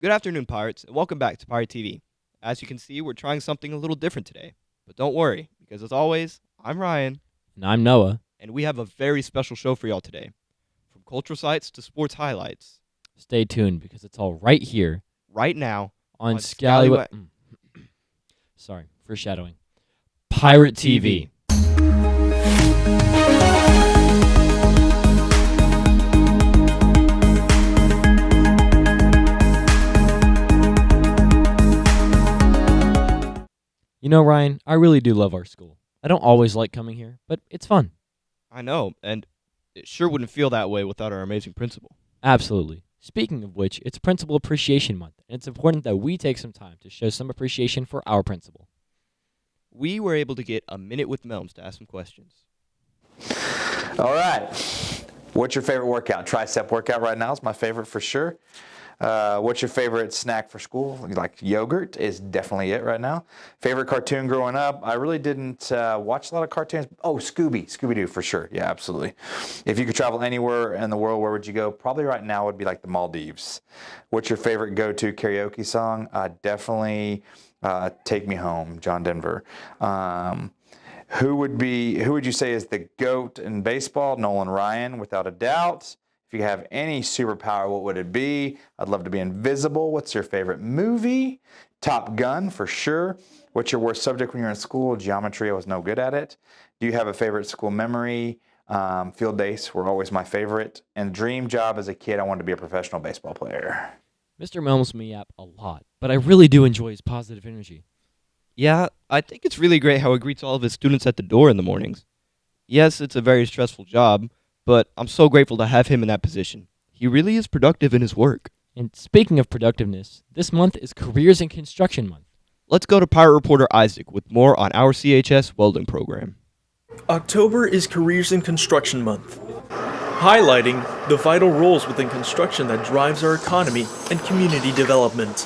Good afternoon, Pirates, and welcome back to Pirate TV. As you can see, we're trying something a little different today. But don't worry, because as always, I'm Ryan, And I'm Noah. and we have a very special show for y'all today. From cultural sites to sports highlights, Stay tuned because it's all right here right now on On Scallywag. Sorry, foreshadowing. Pirate TV. You know, Ryan, I really do love our school. I don't always like coming here, but it's fun. I know, and it sure wouldn't feel that way without our amazing principal. Absolutely. Speaking of which, it's Principal Appreciation Month, and it's important that we take some time to show some appreciation for our principal. We were able to get a minute with Melms to ask some questions. All right. What's your favorite workout? Tricep workout right now is my favorite for sure. What's your favorite snack for school? Like yogurt is definitely it right now. Favorite cartoon growing up? I really didn't watch a lot of cartoons. Oh, Scooby-Doo for sure. Yeah, absolutely. If you could travel anywhere in the world, where would you go? Probably right now would be like the Maldives. What's your favorite go-to karaoke song? Definitely Take Me Home, John Denver. Who would you say is the GOAT in baseball? Nolan Ryan, without a doubt. If you have any superpower, what would it be? I'd love to be invisible. What's your favorite movie? Top Gun, for sure. What's your worst subject when you're in school? Geometry, I was no good at it. Do you have a favorite school memory? Field days were always my favorite. And dream job as a kid, I wanted to be a professional baseball player. Mr. Melms me up a lot, but I really do enjoy his positive energy. Yeah, I think it's really great how he greets all of his students at the door in the mornings. Yes, it's a very stressful job, but I'm so grateful to have him in that position. He really is productive in his work. And speaking of productiveness, this month is Careers in Construction Month. Let's go to Pirate Reporter Isaac with more on our CHS welding program. October is Careers in Construction Month, highlighting the vital roles within construction that drives our economy and community development,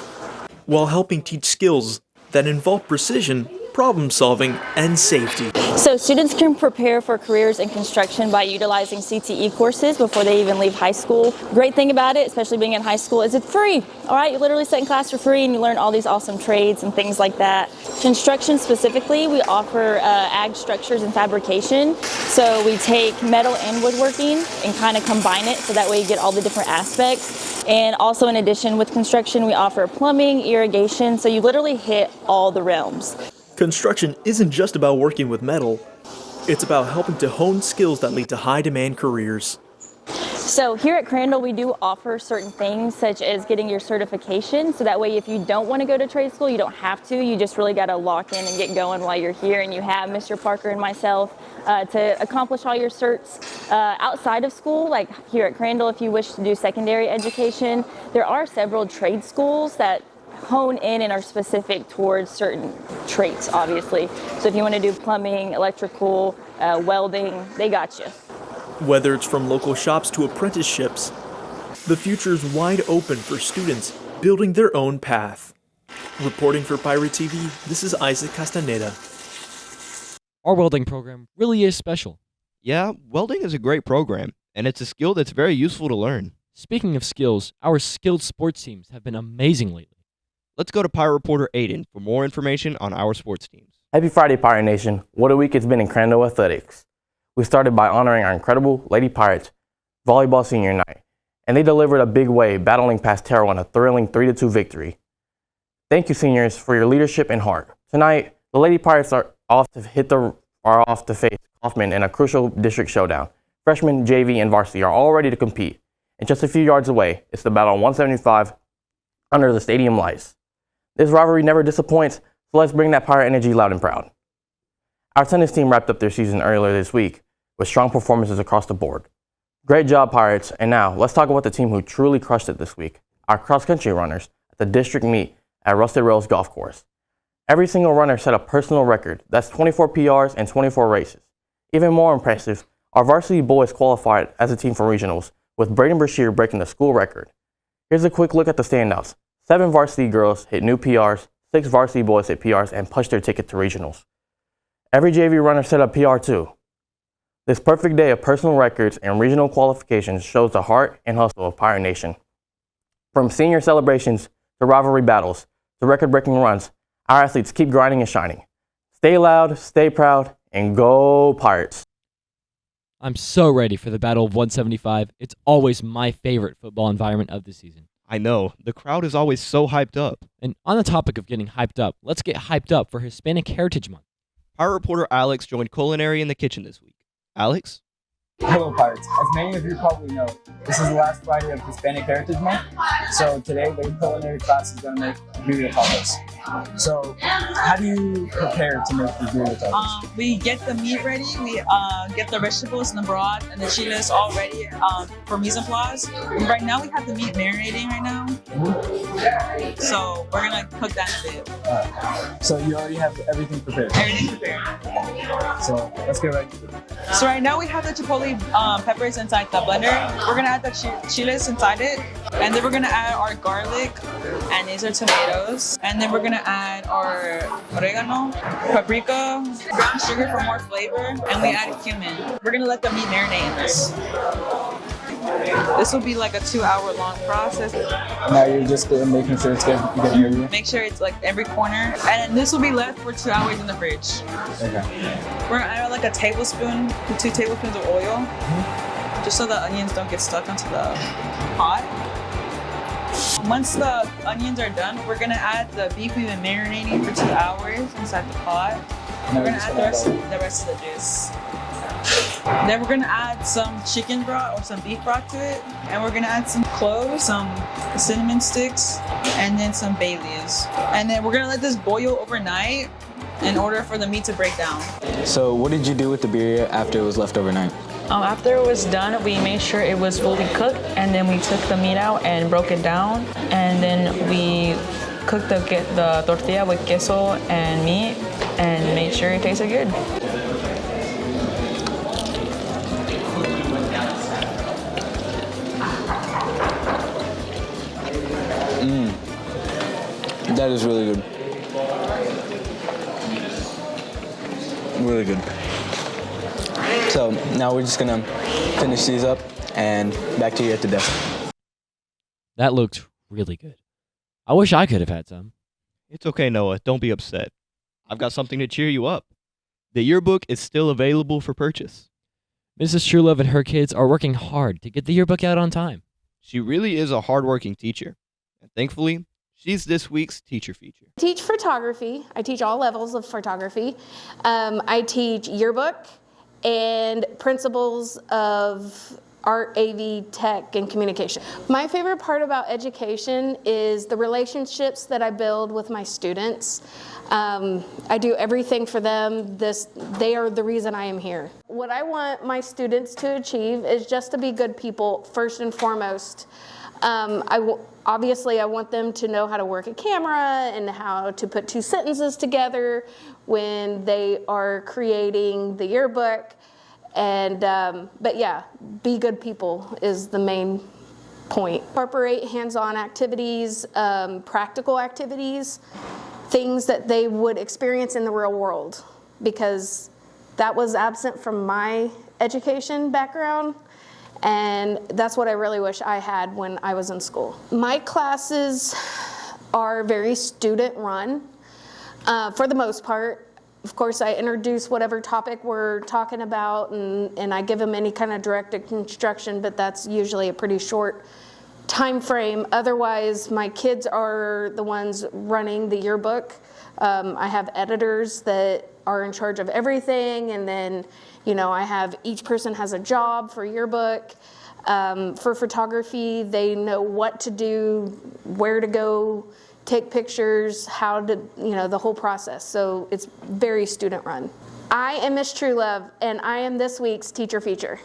while helping teach skills that involve precision, problem solving, and safety. So students can prepare for careers in construction by utilizing CTE courses before they even leave high school. Great thing about it, especially being in high school, is it's free. All right, you literally sit in class for free and you learn all these awesome trades and things like that. Construction specifically, we offer ag structures and fabrication. So we take metal and woodworking and kind of combine it so that way you get all the different aspects. And also in addition with construction, we offer plumbing, irrigation, so you literally hit all the realms. Construction isn't just about working with metal, it's about helping to hone skills that lead to high-demand careers. So here at Crandall, we do offer certain things such as getting your certification. So that way, if you don't want to go to trade school, you don't have to. You just really got to lock in and get going while you're here. And you have Mr. Parker and myself to accomplish all your certs outside of school. Like here at Crandall, if you wish to do secondary education, there are several trade schools that hone in and are specific towards certain traits, obviously. So if you want to do plumbing, electrical, welding, they got you. Whether it's from local shops to apprenticeships, the future is wide open for students building their own path. Reporting for Pirate TV, this is Isaac Castaneda. Our welding program really is special. Yeah, welding is a great program, and it's a skill that's very useful to learn. Speaking of skills, our skilled sports teams have been amazing lately. Let's go to Pirate Reporter Aiden for more information on our sports teams. Happy Friday, Pirate Nation. What a week it's been in Crandall Athletics. We started by honoring our incredible Lady Pirates volleyball senior night, and they delivered a big way, battling past Terrell in a thrilling 3-2 victory. Thank you, seniors, for your leadership and heart. Tonight, the Lady Pirates are off to face Kaufman in a crucial district showdown. Freshmen, JV, and varsity are all ready to compete. And just a few yards away, it's the battle on 175 under the stadium lights. This rivalry never disappoints, so let's bring that Pirate energy loud and proud. Our tennis team wrapped up their season earlier this week with strong performances across the board. Great job, Pirates. And now, let's talk about the team who truly crushed it this week, our cross-country runners at the district meet at Rusted Rails Golf Course. Every single runner set a personal record. That's 24 PRs and 24 races. Even more impressive, our varsity boys qualified as a team for regionals, with Braden Brashear breaking the school record. Here's a quick look at the standouts. 7 varsity girls hit new PRs, 6 varsity boys hit PRs and punched their ticket to regionals. Every JV runner set a PR too. This perfect day of personal records and regional qualifications shows the heart and hustle of Pirate Nation. From senior celebrations to rivalry battles, to record-breaking runs, our athletes keep grinding and shining. Stay loud, stay proud, and go Pirates. I'm so ready for the Battle of 175. It's always my favorite football environment of the season. I know, the crowd is always so hyped up. And on the topic of getting hyped up, let's get hyped up for Hispanic Heritage Month. Pirate reporter Alex joined Culinary in the Kitchen this week. Alex? Hello Pirates. As many of you probably know, this is the last Friday of Hispanic Heritage Month. So today the culinary class is going to make birria tacos. So how do you prepare to make the birria tacos? We get the meat ready, we get the vegetables and the broth and the chiles all ready for mise en place. Right now we have the meat marinating right now. So we're going to cook that in a bit. Alright. So you already have everything prepared. Everything's prepared. So let's get ready. So right now we have the chipotle peppers inside the blender. We're gonna add the chiles inside it, and then we're gonna add our garlic, and these are tomatoes, and then we're gonna add our oregano, paprika, brown sugar for more flavor, and we add cumin. We're gonna let the meat marinate in this. This will be like a 2-hour long process. Now you're just making sure it's getting ready. Make sure it's like every corner, and this will be left for 2 hours in the fridge. Okay. We're gonna add like a tablespoon to 2 tablespoons of oil, just so the onions don't get stuck onto the pot. Once the onions are done, we're gonna add the beef we've been marinating for 2 hours inside the pot. We're gonna add the rest of the juice. Then we're gonna add some chicken broth or some beef broth to it, and we're gonna add some cloves, some cinnamon sticks, and then some bay leaves. And then we're gonna let this boil overnight in order for the meat to break down. So what did you do with the birria after it was left overnight? After it was done, we made sure it was fully cooked, and then we took the meat out and broke it down, and then we cooked the tortilla with queso and meat and made sure it tasted good. That is really good. Really good. So now we're just gonna finish these up and back to you at the desk. That looked really good. I wish I could have had some. It's okay, Noah. Don't be upset. I've got something to cheer you up. The yearbook is still available for purchase. Mrs. Truelove and her kids are working hard to get the yearbook out on time. She really is a hardworking teacher. And thankfully, she's this week's teacher feature. I teach photography. I teach all levels of photography. I teach yearbook and principles of art, AV, tech, and communication. My favorite part about education is the relationships that I build with my students. I do everything for them. They are the reason I am here. What I want my students to achieve is just to be good people first and foremost. Obviously, I want them to know how to work a camera and how to put 2 sentences together when they are creating the yearbook. And, but yeah, be good people is the main point. Incorporate hands-on activities, practical activities, things that they would experience in the real world, because that was absent from my education background. And that's what I really wish I had when I was in school. My classes are very student-run for the most part. Of course, I introduce whatever topic we're talking about, and I give them any kind of direct instruction, but that's usually a pretty short time frame. Otherwise, my kids are the ones running the yearbook. I have editors that are in charge of everything, and then I have each person has a job for yearbook. For photography, they know what to do, where to go, take pictures, how to, the whole process. So it's very student run. I am Miss Truelove, and I am this week's teacher feature.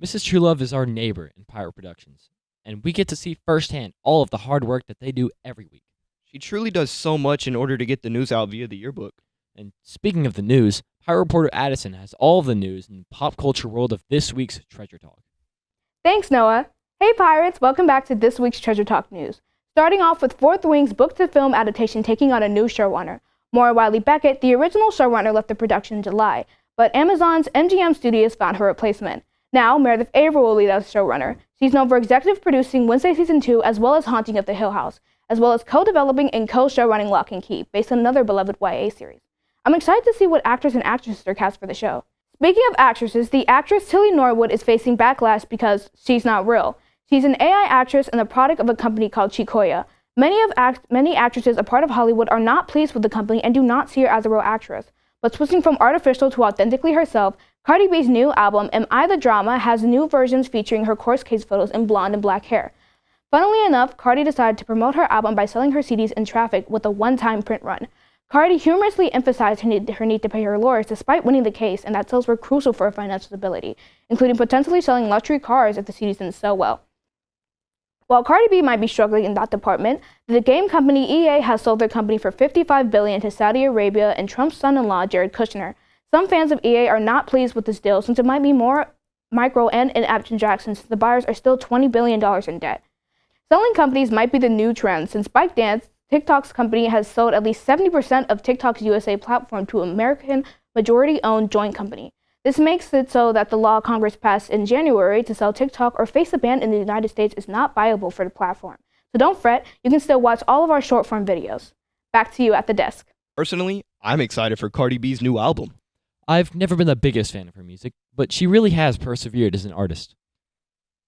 Mrs. Truelove is our neighbor in Pirate Productions, and we get to see firsthand all of the hard work that they do every week. She truly does so much in order to get the news out via the yearbook. And speaking of the news, Pirate reporter Addison has all of the news in the pop culture world of this week's Treasure Talk. Thanks, Noah. Hey, Pirates, welcome back to this week's Treasure Talk news. Starting off with Fourth Wing's book-to-film adaptation taking on a new showrunner. Maura Wiley Beckett, the original showrunner, left the production in July, but Amazon's MGM Studios found her replacement. Now, Meredith Averill will lead as showrunner. She's known for executive producing Wednesday Season 2 as well as Haunting of the Hill House. as well as co-developing and co-showrunning Lock and Key, based on another beloved YA series. I'm excited to see what actors and actresses are cast for the show. Speaking of actresses, the actress Tilly Norwood is facing backlash because she's not real. She's an AI actress and the product of a company called Chicoya. Many actresses a part of Hollywood are not pleased with the company and do not see her as a real actress. But switching from artificial to authentically herself, Cardi B's new album, Am I the Drama, has new versions featuring her court case photos in blonde and black hair. Funnily enough, Cardi decided to promote her album by selling her CDs in traffic with a one-time print run. Cardi humorously emphasized her need to pay her lawyers despite winning the case, and that sales were crucial for her financial stability, including potentially selling luxury cars if the CDs didn't sell well. While Cardi B might be struggling in that department, the game company EA has sold their company for $55 billion to Saudi Arabia and Trump's son-in-law, Jared Kushner. Some fans of EA are not pleased with this deal since it might be more micro and inept transactions since the buyers are still $20 billion in debt. Selling companies might be the new trend since ByteDance, TikTok's company, has sold at least 70% of TikTok's USA platform to an American majority-owned joint company. This makes it so that the law Congress passed in January to sell TikTok or face a ban in the United States is not viable for the platform. So don't fret, you can still watch all of our short-form videos. Back to you at the desk. Personally, I'm excited for Cardi B's new album. I've never been the biggest fan of her music, but she really has persevered as an artist.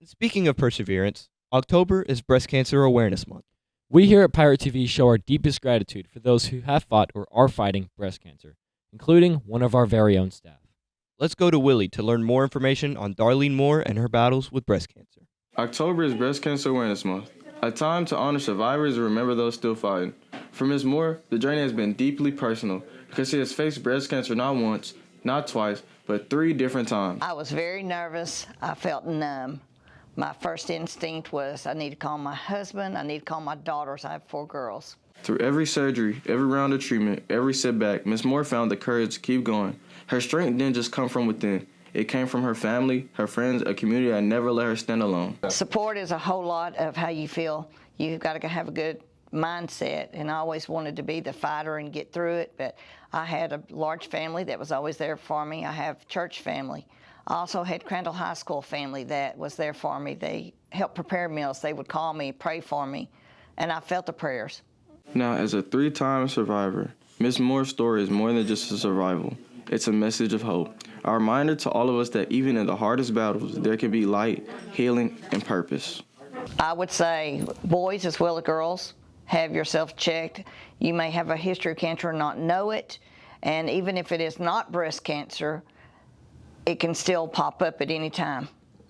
Speaking of perseverance, October is Breast Cancer Awareness Month. We here at Pirate TV show our deepest gratitude for those who have fought or are fighting breast cancer, including one of our very own staff. Let's go to Willie to learn more information on Darlene Moore and her battles with breast cancer. October is Breast Cancer Awareness Month, a time to honor survivors and remember those still fighting. For Ms. Moore, the journey has been deeply personal because she has faced breast cancer not once, not twice, but 3 different times. I was very nervous. I felt numb. My first instinct was I need to call my husband, I need to call my daughters. I have 4 girls. Through every surgery, every round of treatment, every setback, Ms. Moore found the courage to keep going. Her strength didn't just come from within. It came from her family, her friends, a community that never let her stand alone. Support is a whole lot of how you feel. You've got to have a good mindset, and I always wanted to be the fighter and get through it, but I had a large family that was always there for me. I have church family. I also had Crandall High School family that was there for me. They helped prepare meals. They would call me, pray for me, and I felt the prayers. Now, as a 3-time survivor, Ms. Moore's story is more than just a survival. It's a message of hope, a reminder to all of us that even in the hardest battles, there can be light, healing, and purpose. I would say, boys as well as girls, have yourself checked. You may have a history of cancer and not know it, and even if it is not breast cancer, it can still pop up at any time.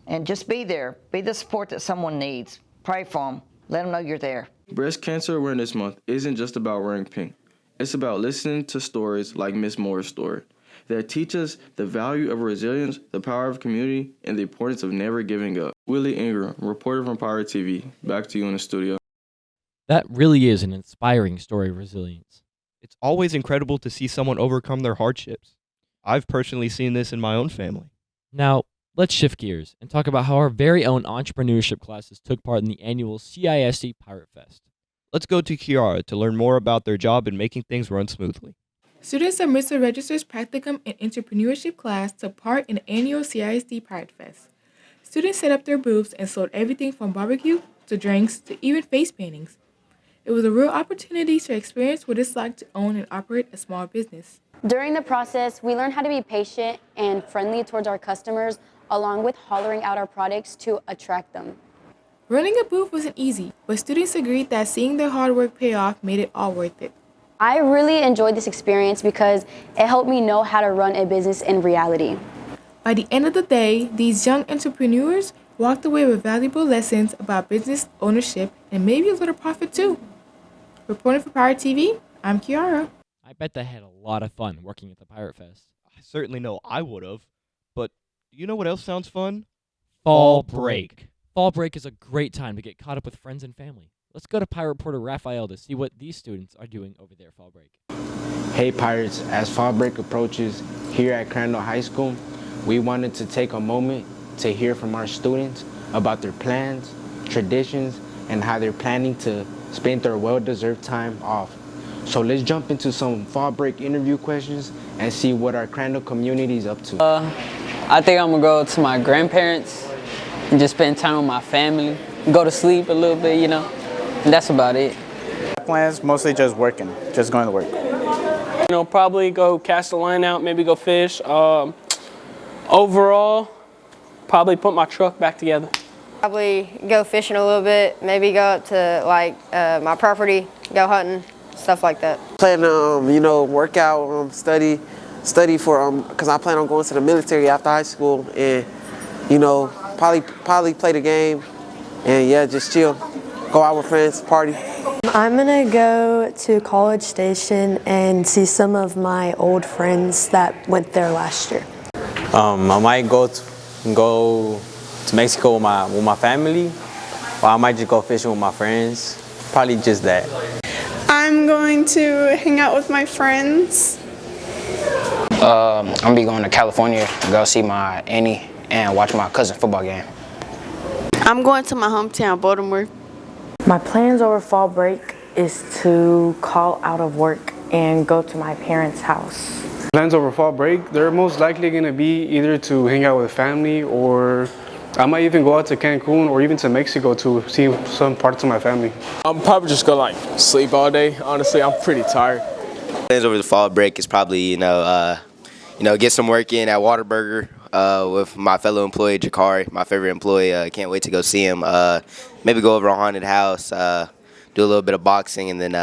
And just be there. Be the support that someone needs. Pray for them. Let them know you're there. Breast Cancer Awareness Month isn't just about wearing pink. It's about listening to stories like Ms. Moore's story that teach us the value of resilience, the power of community, and the importance of never giving up. Willie Ingram, reporter from Pirate TV. Back to you in the studio. That really is an inspiring story of resilience. It's always incredible to see someone overcome their hardships. I've personally seen this in my own family. Now, let's shift gears and talk about how our very own entrepreneurship classes took part in the annual CISD Pirate Fest. Let's go to Kiara to learn more about their job in making things run smoothly. Students of Mr. Register's Practicum and Entrepreneurship class took part in the annual CISD Pirate Fest. Students set up their booths and sold everything from barbecue to drinks to even face paintings. It was a real opportunity to experience what it's like to own and operate a small business. During the process, we learned how to be patient and friendly towards our customers, along with hollering out our products to attract them. Running a booth wasn't easy, but students agreed that seeing their hard work pay off made it all worth it. I really enjoyed this experience because it helped me know how to run a business in reality. By the end of the day, these young entrepreneurs walked away with valuable lessons about business ownership and maybe a little profit too. Reporting for Pirate TV, I'm Kiara. I bet they had a lot of fun working at the Pirate Fest. I certainly know I would have. But do you know what else sounds fun? Fall break. Fall break is a great time to get caught up with friends and family. Let's go to Pirate reporter Raphael to see what these students are doing over their fall break. Hey Pirates, as fall break approaches here at Crandall High School, we wanted to take a moment to hear from our students about their plans, traditions, and how they're planning to spend their well-deserved time off. So let's jump into some fall break interview questions and see what our Crandall community is up to. I think I'm gonna go to my grandparents and just spend time with my family, go to sleep a little bit, and that's about it. Plans, mostly just working, just going to work. You know, probably go cast the line out, maybe go fish. Overall, probably put my truck back together. Probably go fishing a little bit, maybe go up to like my property, go hunting, stuff like that. Plan to, work out, study for, because I plan on going to the military after high school and, probably play the game and yeah, just chill, go out with friends, party. I'm gonna go to College Station and see some of my old friends that went there last year. I might go to Mexico with my family, or I might just go fishing with my friends. Probably just that. I'm going to hang out with my friends. I'm gonna be going to California to go see my auntie and watch my cousin's football game. I'm going to my hometown, Baltimore. My plans over fall break is to call out of work and go to my parents' house. Plans over fall break, they're most likely going to be either to hang out with family, or I might even go out to Cancun or even to Mexico to see some parts of my family. I'm probably just gonna sleep all day. Honestly, I'm pretty tired. Plans over the fall break is probably get some work in at Whataburger with my fellow employee Jakari, my favorite employee. Can't wait to go see him. Maybe go over to a haunted house, do a little bit of boxing, and then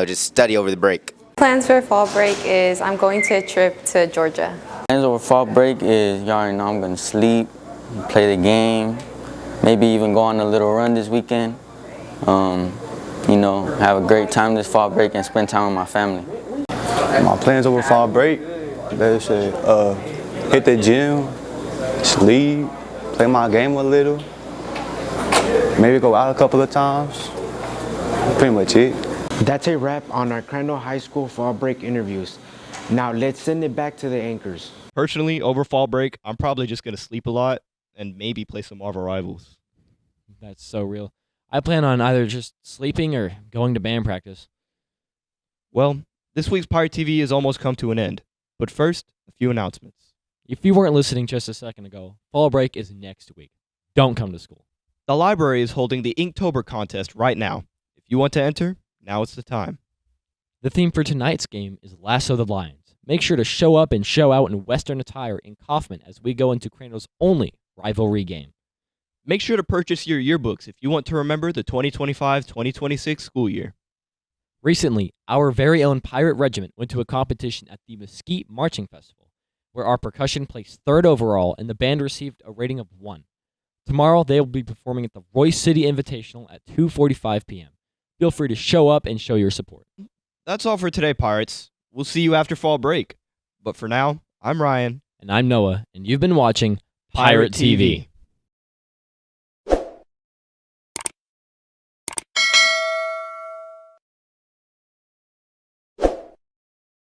just study over the break. Plans for fall break is I'm going to a trip to Georgia. Plans over fall break is, y'all already know, I'm gonna sleep, play the game, maybe even go on a little run this weekend. Have a great time this fall break and spend time with my family. My plans over fall break, they say hit the gym, sleep, play my game a little, maybe go out a couple of times. Pretty much it. That's a wrap on our Crandall High School fall break interviews. Now let's send it back to the anchors. Personally, over fall break, I'm probably just going to sleep a lot and maybe play some Marvel Rivals. That's so real. I plan on either just sleeping or going to band practice. Well, this week's Pirate TV has almost come to an end. But first, a few announcements. If you weren't listening just a second ago, fall break is next week. Don't come to school. The library is holding the Inktober contest right now. If you want to enter, now it's the time. The theme for tonight's game is Lasso the Lions. Make sure to show up and show out in Western attire in Kaufman as we go into Crandall's only rivalry game. Make sure to purchase your yearbooks if you want to remember the 2025-2026 school year. Recently, our very own Pirate Regiment went to a competition at the Mesquite Marching Festival, where our percussion placed 3rd overall and the band received a rating of 1. Tomorrow, they will be performing at the Royce City Invitational at 2:45 p.m. Feel free to show up and show your support. That's all for today, Pirates. We'll see you after fall break. But for now, I'm Ryan. And I'm Noah, and you've been watching Pirate TV.